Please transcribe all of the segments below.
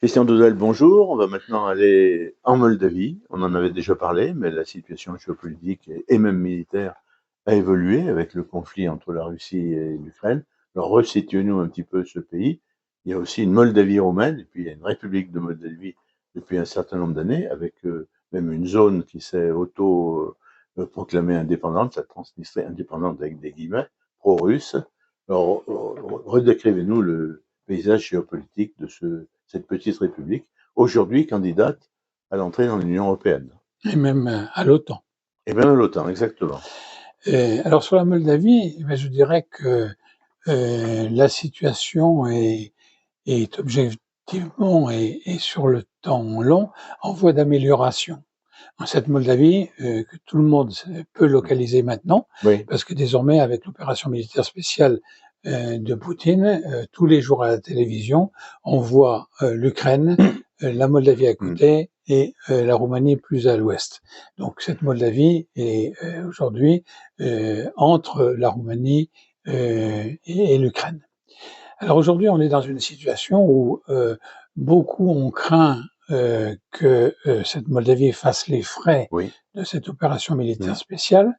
Christian Doudel, bonjour. On va maintenant aller en Moldavie. On en avait déjà parlé, mais la situation géopolitique et même militaire a évolué avec le conflit entre la Russie et l'Ukraine. Alors, resituez-nous un petit peu ce pays. Il y a aussi une Moldavie roumaine, et puis il y a une République de Moldavie depuis un certain nombre d'années, avec même une zone qui s'est auto-proclamée indépendante, la Transnistrie indépendante avec des guillemets, pro-russe. Alors, redécrivez-nous le paysage géopolitique de cette petite république, aujourd'hui candidate à l'entrée dans l'Union européenne. Et même à l'OTAN. Et même à l'OTAN, exactement. Alors sur la Moldavie, je dirais que la situation est objectivement et sur le temps long en voie d'amélioration. Dans cette Moldavie, que tout le monde peut localiser maintenant, Oui. parce que désormais, avec l'opération militaire spéciale de Poutine, tous les jours à la télévision, on voit l'Ukraine, la Moldavie à côté et la Roumanie plus à l'ouest. Donc cette Moldavie est aujourd'hui entre la Roumanie et l'Ukraine. Alors aujourd'hui, on est dans une situation où beaucoup ont craint que cette Moldavie fasse les frais de cette opération militaire spéciale.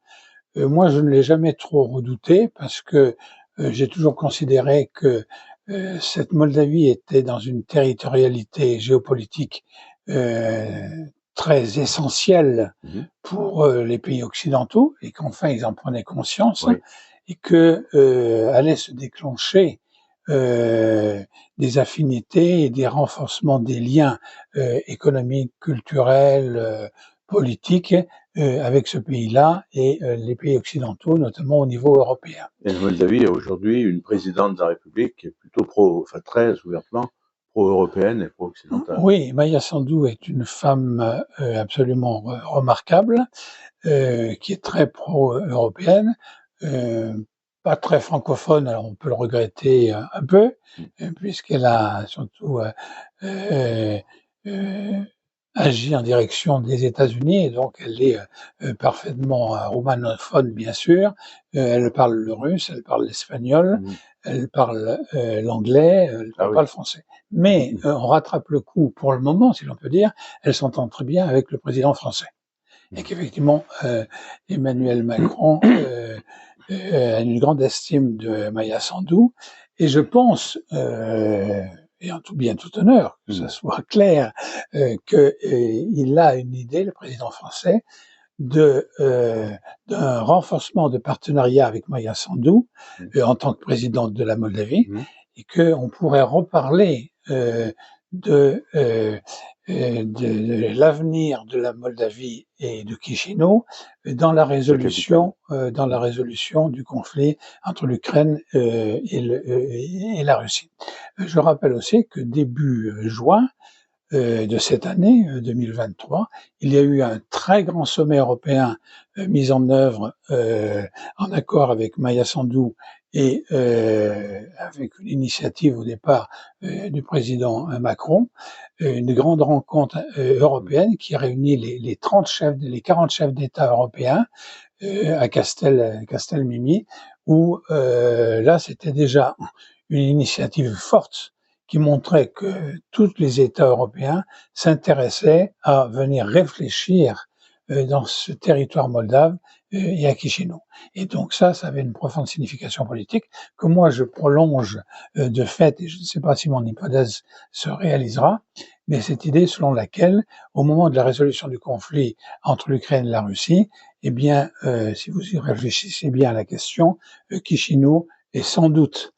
Moi, je ne l'ai jamais trop redouté parce que j'ai toujours considéré que cette Moldavie était dans une territorialité géopolitique très essentielle pour les pays occidentaux et qu'enfin ils en prenaient conscience et que allait se déclencher des affinités et des renforcements des liens économiques, culturels, politiques avec ce pays-là et les pays occidentaux, notamment au niveau européen. Et la Moldavie a aujourd'hui une présidente de la République qui est plutôt très ouvertement pro-européenne et pro-occidentale. Oui, Maia Sandu est une femme absolument remarquable, qui est très pro-européenne, pas très francophone, alors on peut le regretter un peu, puisqu'elle a surtout agit en direction des États-Unis et donc elle est parfaitement roumanophone bien sûr. Elle parle le russe, elle parle l'espagnol, elle parle l'anglais, elle parle pas le français. Mais on rattrape le coup pour le moment, si l'on peut dire. Elle s'entend très bien avec le président français. Et qu'effectivement, Emmanuel Macron a une grande estime de Maia Sandu. Et je pense, et en tout bien tout honneur, que ça soit clair, qu'il a une idée, le président français, d'un renforcement de partenariat avec Maia Sandu en tant que présidente de la Moldavie, et qu'on pourrait reparler de l'avenir de la Moldavie et de Chisinau dans la résolution du conflit entre l'Ukraine et la Russie. Je rappelle aussi que début juin de cette année 2023, il y a eu un très grand sommet européen mis en œuvre en accord avec Maia Sandu et avec une initiative au départ du président Macron, une grande rencontre européenne qui a réuni les 40 chefs d'État européens à Castelmimi, où là c'était déjà une initiative forte qui montrait que tous les États européens s'intéressaient à venir réfléchir dans ce territoire moldave et à Chisinau. Et donc ça avait une profonde signification politique que moi je prolonge de fait, et je ne sais pas si mon hypothèse se réalisera, mais cette idée selon laquelle, au moment de la résolution du conflit entre l'Ukraine et la Russie, eh bien, si vous y réfléchissez bien à la question, Chisinau est sans doute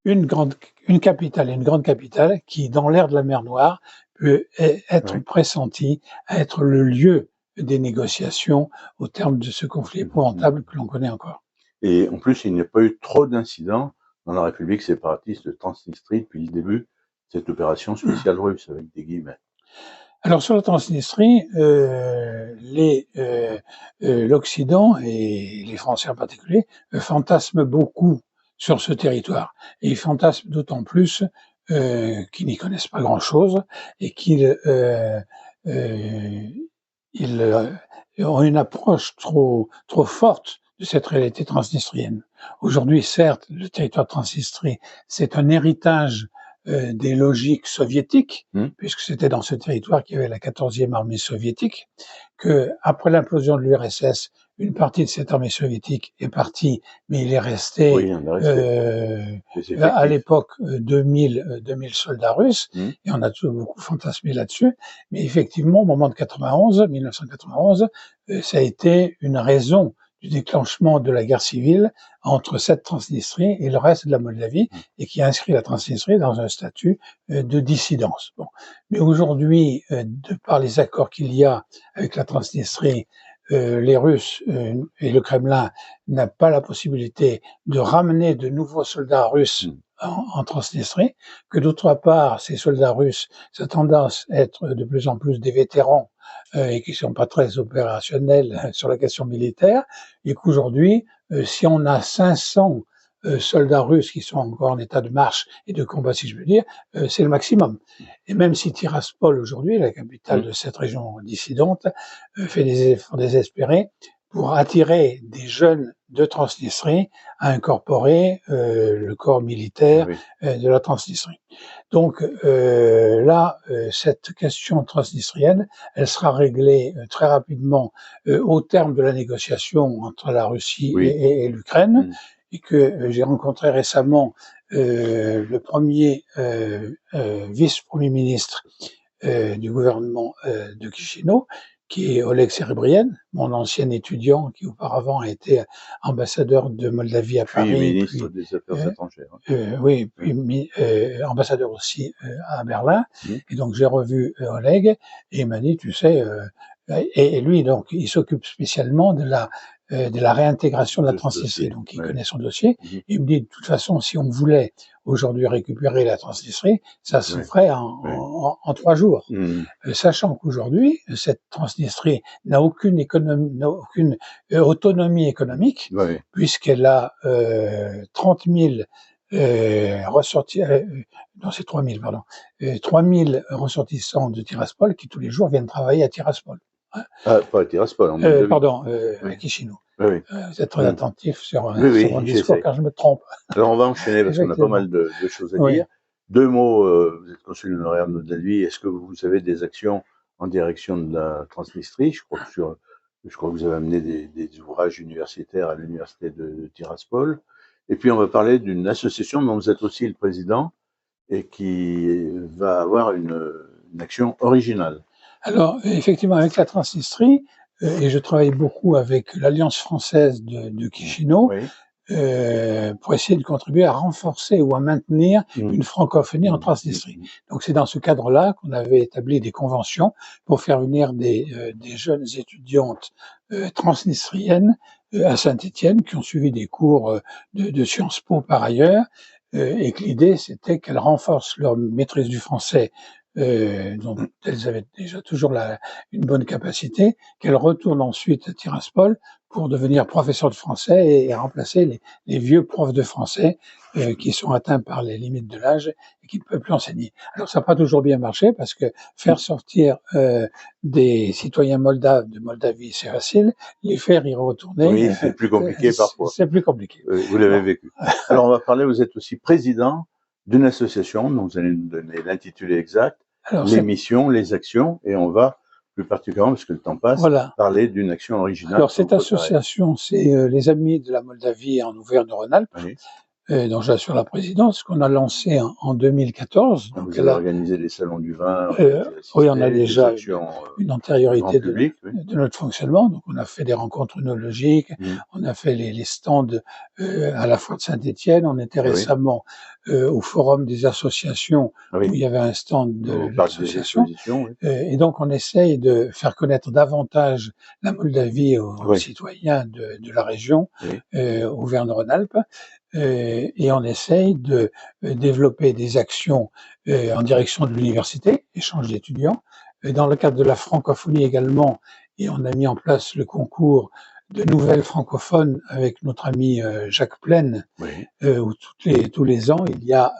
une grande capitale qui, dans l'air de la mer Noire, peut être pressentie à être le lieu des négociations au terme de ce conflit épouvantable que l'on connaît encore. Et en plus, il n'y a pas eu trop d'incidents dans la République séparatiste de Transnistrie depuis le début de cette opération spéciale russe, avec des guillemets. Alors sur la Transnistrie, l'Occident et les Français en particulier fantasment beaucoup sur ce territoire. Et ils fantasment d'autant plus qu'ils n'y connaissent pas grand-chose et qu'ils ont une approche trop forte de cette réalité transnistrienne. Aujourd'hui, certes, le territoire de Transnistrie, c'est un héritage des logiques soviétiques, puisque c'était dans ce territoire qu'il y avait la 14e armée soviétique, que après l'implosion de l'URSS, une partie de cette armée soviétique est partie, mais il est resté, à l'époque 2000 soldats russes, et on a toujours beaucoup fantasmé là-dessus. Mais effectivement, au moment de 1991, ça a été une raison du déclenchement de la guerre civile entre cette Transnistrie et le reste de la Moldavie, et qui a inscrit la Transnistrie dans un statut de dissidence. Bon. Mais aujourd'hui, de par les accords qu'il y a avec la Transnistrie, les Russes et le Kremlin n'a pas la possibilité de ramener de nouveaux soldats russes en Transnistrie, que d'autre part, ces soldats russes, ça a tendance à être de plus en plus des vétérans et qui sont pas très opérationnels sur la question militaire, et qu'aujourd'hui, si on a 500 soldats russes qui sont encore en état de marche et de combat, si je veux dire, c'est le maximum. Et même si Tiraspol, aujourd'hui, la capitale de cette région dissidente, fait des efforts désespérés pour attirer des jeunes de Transnistrie à incorporer le corps militaire de la Transnistrie. Donc là, cette question transnistrienne, elle sera réglée très rapidement au terme de la négociation entre la Russie et l'Ukraine, et que j'ai rencontré récemment le premier vice-premier ministre du gouvernement de Chisinau, qui est Oleg Serebryan, mon ancien étudiant qui auparavant a été ambassadeur de Moldavie à Paris. Ministre des Affaires étrangères. Oui, puis ambassadeur aussi à Berlin. Et donc j'ai revu Oleg et il m'a dit, tu sais, et lui donc il s'occupe spécialement de la réintégration de la Transnistrie, donc il connaît son dossier. Il me dit, de toute façon, si on voulait aujourd'hui récupérer la Transnistrie, ça se ferait en 3 jours. Sachant qu'aujourd'hui, cette Transnistrie n'a aucune autonomie économique, puisqu'elle a 30 000 non, c'est 3 000, pardon. 3 000 ressortissants de Tiraspol qui tous les jours viennent travailler à Tiraspol. Ah, pas à Tiraspol, à Chisinau. Vous êtes très attentif sur mon discours, car je me trompe. Alors on va enchaîner parce qu'on a pas mal de choses à dire. 2 mots, vous êtes consul honoraire de Moldavie. Est-ce que vous avez des actions en direction de la Transnistrie? Je crois que vous avez amené des ouvrages universitaires à l'université de Tiraspol. Et puis on va parler d'une association dont vous êtes aussi le président et qui va avoir une action originale. Alors, effectivement, avec la Transnistrie, et je travaille beaucoup avec l'Alliance française de Chisinau, pour essayer de contribuer à renforcer ou à maintenir une francophonie en Transnistrie. Donc c'est dans ce cadre-là qu'on avait établi des conventions pour faire venir des jeunes étudiantes transnistriennes à Saint-Étienne qui ont suivi des cours de Sciences Po par ailleurs, et que l'idée c'était qu'elles renforcent leur maîtrise du français, dont elles avaient déjà toujours une bonne capacité, qu'elles retournent ensuite à Tiraspol pour devenir professeurs de français et remplacer les vieux profs de français qui sont atteints par les limites de l'âge et qui ne peuvent plus enseigner. Alors ça n'a pas toujours bien marché parce que faire sortir des citoyens moldaves de Moldavie, c'est facile, les faire y retourner... Oui, c'est plus compliqué parfois. C'est plus compliqué. Vous l'avez vécu. Alors on va parler, vous êtes aussi président d'une association dont vous allez nous donner l'intitulé exact, les missions, les actions, et on va plus particulièrement, parce que le temps passe, parler d'une action originale. Alors cette association, c'est les Amis de la Moldavie en Auvergne-Rhône-Alpes, dont j'assure la présidence, qu'on a lancé en 2014. Donc vous avez organisé des salons du vin. Oui, on a déjà une antériorité de notre fonctionnement. Donc on a fait des rencontres œnologiques, on a fait les stands à la fois de Saint-Étienne, on était récemment au forum des associations où il y avait un stand de l'association. Et donc on essaye de faire connaître davantage la Moldavie aux citoyens de la région, Auvergne-Rhône-Alpes. Et on essaye de développer des actions en direction de l'université, échange d'étudiants, dans le cadre de la francophonie également, et on a mis en place le concours de nouvelles francophones avec notre ami Jacques Plaine, où tous les ans il y a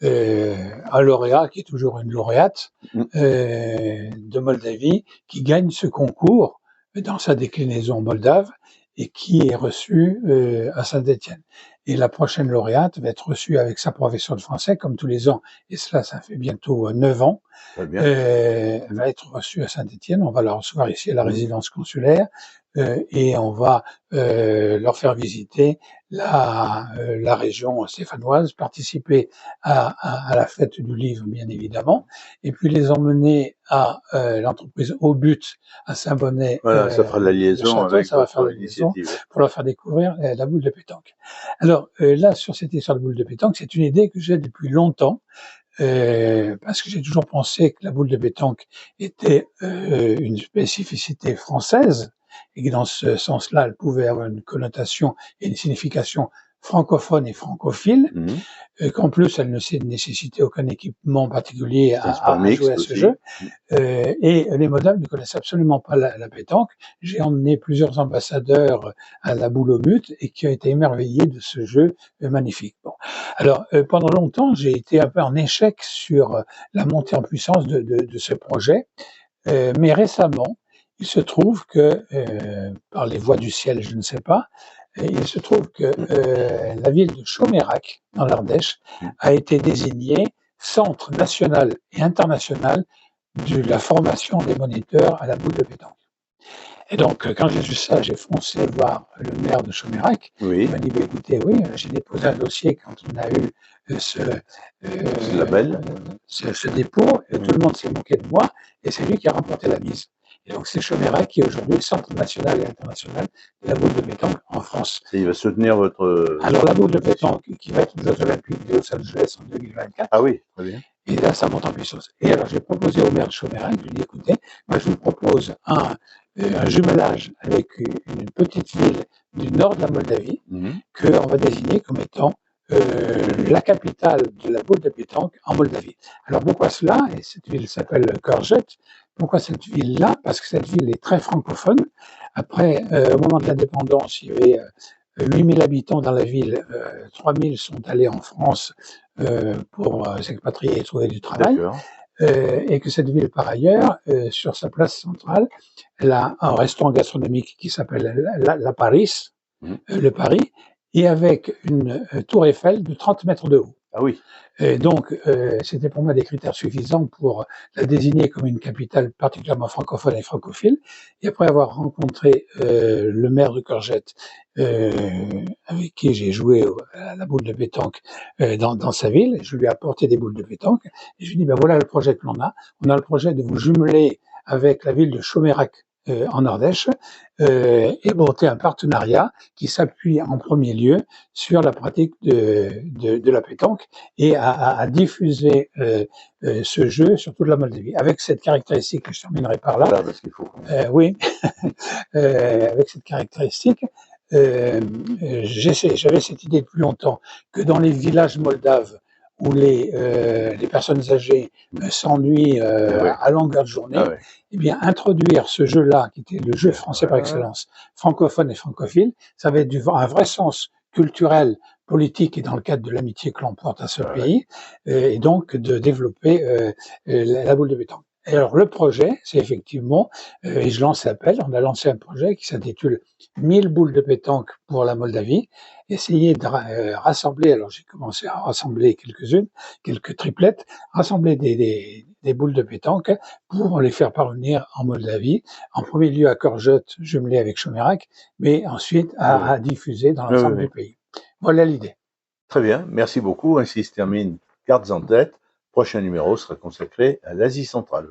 un lauréat qui est toujours une lauréate de Moldavie qui gagne ce concours dans sa déclinaison moldave et qui est reçu à Saint-Étienne. et la prochaine lauréate va être reçue avec sa professeure de français, comme tous les ans, et cela, ça fait bientôt 9 ans. Très bien. Elle va être reçue à Saint-Étienne, on va la recevoir ici à la résidence consulaire, et on va leur faire visiter la région stéphanoise, participer à la fête du livre, bien évidemment, et puis les emmener à l'entreprise Au But à Saint-Bonnet, Voilà, ça fera la liaison château, avec ça va faire votre la liaison initiative. pour leur faire découvrir la boule de pétanque. Alors là, sur cette histoire de boule de pétanque, c'est une idée que j'ai depuis longtemps, parce que j'ai toujours pensé que la boule de pétanque était une spécificité française et que dans ce sens-là, elle pouvait avoir une connotation et une signification francophone et francophile, qu'en plus, elle ne nécessitait aucun équipement particulier à jouer à ce jeu. Et les Moldaves ne connaissent absolument pas la pétanque. J'ai emmené plusieurs ambassadeurs à la boule au but et qui ont été émerveillés de ce jeu magnifique. Bon. Alors, pendant longtemps, j'ai été un peu en échec sur la montée en puissance de ce projet, mais récemment, il se trouve que, par les voies du ciel, je ne sais pas, il se trouve que la ville de Chomérac, dans l'Ardèche, a été désignée centre national et international de la formation des moniteurs à la boule de pétanque. Et donc, quand j'ai vu ça, j'ai foncé voir le maire de Chomérac. Il m'a dit, bah, écoutez, oui, j'ai déposé un dossier quand on a eu ce label, ce dépôt, et tout le monde s'est moqué de moi, et c'est lui qui a remporté la mise. Et donc, c'est Chomérac qui est aujourd'hui centre national et international de la boule de pétanque en France. Et il va soutenir votre... Alors, la boule de pétanque, qui va être aux Jeux Olympiques de Los Angeles en 2024. Ah oui, très bien. Et là, ça monte en puissance. Et alors, j'ai proposé au maire de Chomérac, je lui ai dit, écoutez, moi, je vous propose un jumelage avec une petite ville du nord de la Moldavie, qu'on va désigner comme étant la capitale de la boule de pétanque en Moldavie. Alors, pourquoi cela? Et cette ville s'appelle Kőrget. Pourquoi cette ville-là? Parce que cette ville est très francophone. Après, au moment de l'indépendance, il y avait 8000 habitants dans la ville, 3000 sont allés en France pour s'expatrier et trouver du travail. Et que cette ville, par ailleurs, sur sa place centrale, elle a un restaurant gastronomique qui s'appelle la Paris, le Paris, et avec une tour Eiffel de 30 mètres de haut. Ah oui. Et donc, c'était pour moi des critères suffisants pour la désigner comme une capitale particulièrement francophone et francophile. Et après avoir rencontré le maire de Kőrget, avec qui j'ai joué à la boule de pétanque dans sa ville, je lui ai apporté des boules de pétanque, et je lui ai dit, ben voilà le projet que l'on a. On a le projet de vous jumeler avec la ville de Chomérac, en Ardèche, et monter un partenariat qui s'appuie en premier lieu sur la pratique de la pétanque et à diffuser ce jeu sur toute la Moldavie. Avec cette caractéristique, que je terminerai par là. Parce qu'il faut. Oui, avec cette caractéristique, j'avais cette idée depuis longtemps que dans les villages moldaves où les personnes âgées s'ennuient à longueur de journée, eh bien, introduire ce jeu-là, qui était le jeu français par excellence, francophone et francophile, ça avait un vrai sens culturel, politique et dans le cadre de l'amitié que l'on porte à ce pays, et donc de développer la boule de pétanque. Et alors, le projet, c'est effectivement, et je lance l'appel, on a lancé un projet qui s'intitule 1000 boules de pétanque pour la Moldavie, essayer de rassembler, alors j'ai commencé à rassembler quelques-unes, quelques triplettes, rassembler des boules de pétanque pour les faire parvenir en Moldavie, en premier lieu à Kőrget, jumelé avec Chomérac, mais ensuite à diffuser dans l'ensemble du pays. Voilà l'idée. Très bien, merci beaucoup. Ainsi se termine Cartes en tête. Prochain numéro sera consacré à l'Asie centrale.